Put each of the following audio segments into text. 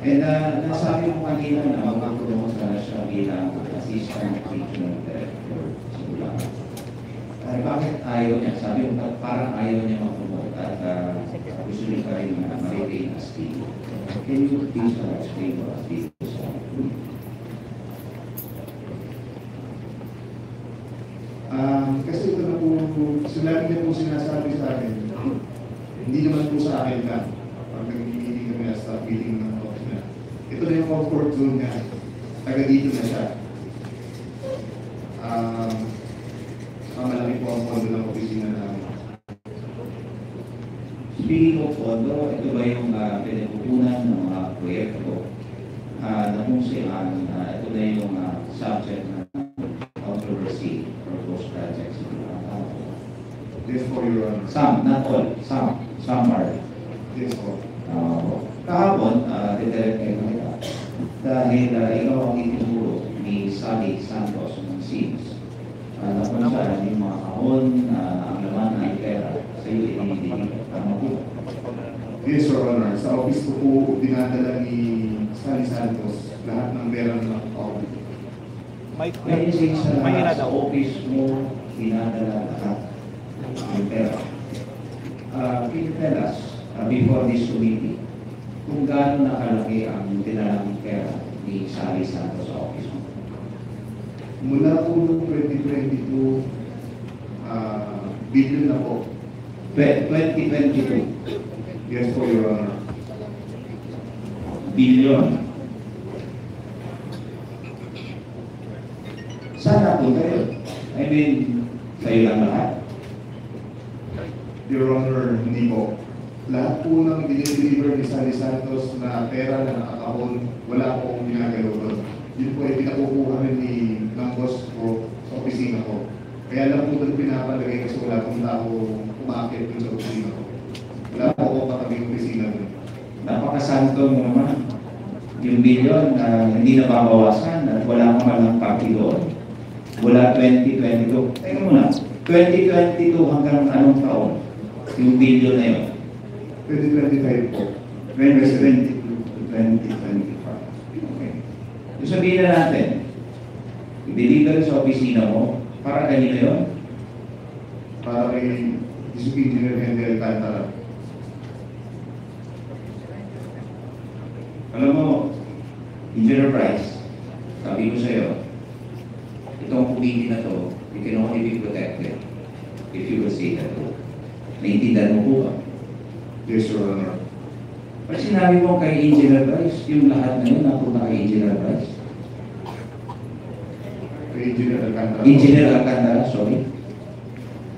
And nasabi mo kanina na magkakaroon sana siya bilang assistant regional director sa Bulacan. Bakit ayaw niya? Sabi mo, parang ayaw niya mag-promote at gusto niya pa rin ma-retain as team. Can you please explain for us this? Kasi ito na po, lagi niya po sinasabi sa akin, hindi naman po sa akin lang. Pag nag-meeting kami as staff meeting ng office niya. Ito na yung comfort zone niya. Taga dito na siya. Malaki po ang pondo ng opisina namin. Speaking of pondo, ito ba yung pinagkukunan ng mga proyekto na kung saan ito na yung subject na controversy for those projects? Yes po, Your Honor. Some, not all. Some are. Yes po. Kahapon, didirect kayo kita. Dahil ikaw ang itinuro ni Sally Santos ng SIMS na kung saan yung mga kahon ang laman ng pera sa iyo inidinig. Tama po. Yes, Your Honor. Sa office ko po, dinadala ni Sally Santos lahat ng pera ng account. May isig sa office mo, dinadala lahat ng pera. Can you tell us, before this committee, kung gaano nakalaki ang dinalang pera ni Sally Santos sa office mo? Mula po noong 2022, billion na po. 2022. Yes po, Your Honor. Billion. Saan napunta yun? I mean, sa'yo lang lahat? Your Honor, hindi po. Lahat po ng dinideliver ni Sally Santos na pera na nakakahon, wala po akong ginagalaw doon. Yun po ay pinakukuha rin ng boss ko sa opisina ko. Kaya lang po doon pinapalagay kasi wala pong tao umakit doon sa opisina ko. Wala po akong katabing opisina doon. Napakasanto mo naman. Yung billion na hindi nababawasan at wala kang malang copy doon. Mula 2022. Teka muna, 2022 hanggang anong taon? Yung billion na yun? 2025 po. 2022 to 2025. Okay. So sabihin na natin, i-deliver sa opisina mo, para kanino yun? Para kay District Engineer Henry Alcantara. Alam mo, Engineer Bryce, sabi ko sa'yo, itong committee na to, you can only be protected if you will say that to. Naintindihan mo po ba? Yes, Your Honor. Pag sinabi mo kay Engineer Bryce, yung lahat na yun napunta kay Engineer Bryce? Kay Engineer Alcantara. Engineer Alcantara, sorry.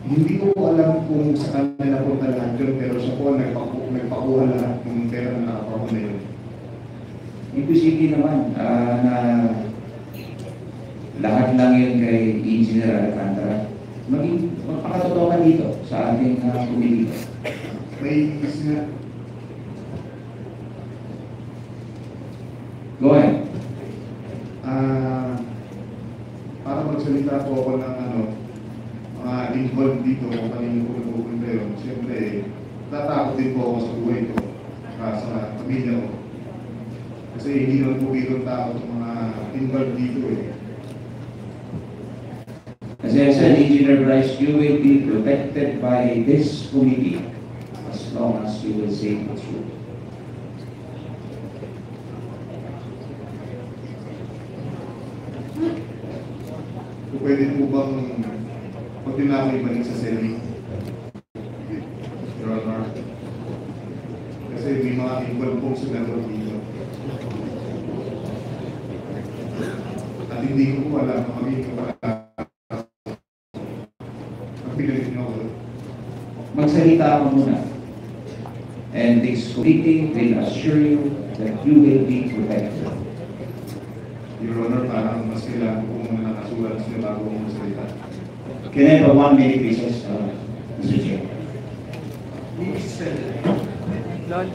Hindi ko po alam kung sa kanya na po lahat yun, pero siya po nagpakuha lahat ng pera na nakapako na yun. Imposible naman na lahat lang yun kay Engineer Alcantara. Magpakatotoo ka dito sa ating committee. May Go ahead. para magsalita po ako ng mga involved dito kung kanino ko nagpupunta yun. Siyempre, tatakot din po ako sa buhay ko, sa pamilya ko. Kasi hindi naman po bigong tao sa mga involved dito eh. As I said, Engineer Bryce, you will be protected by this committee as long as you will say the truth. So, pwede po bang pag din ako ibalik sa selling? Your Honor. Kasi may mga involved pong senador dito. At hindi ko po alam, magiging ko alam. Magsalita ka muna. And this committee will assure you that you will be protected. Your Honor, parang mas kailangan ko muna nakasulat sila bago mo magsalita. Can I have 1 minute recess, Mr. Chair? Lloyd.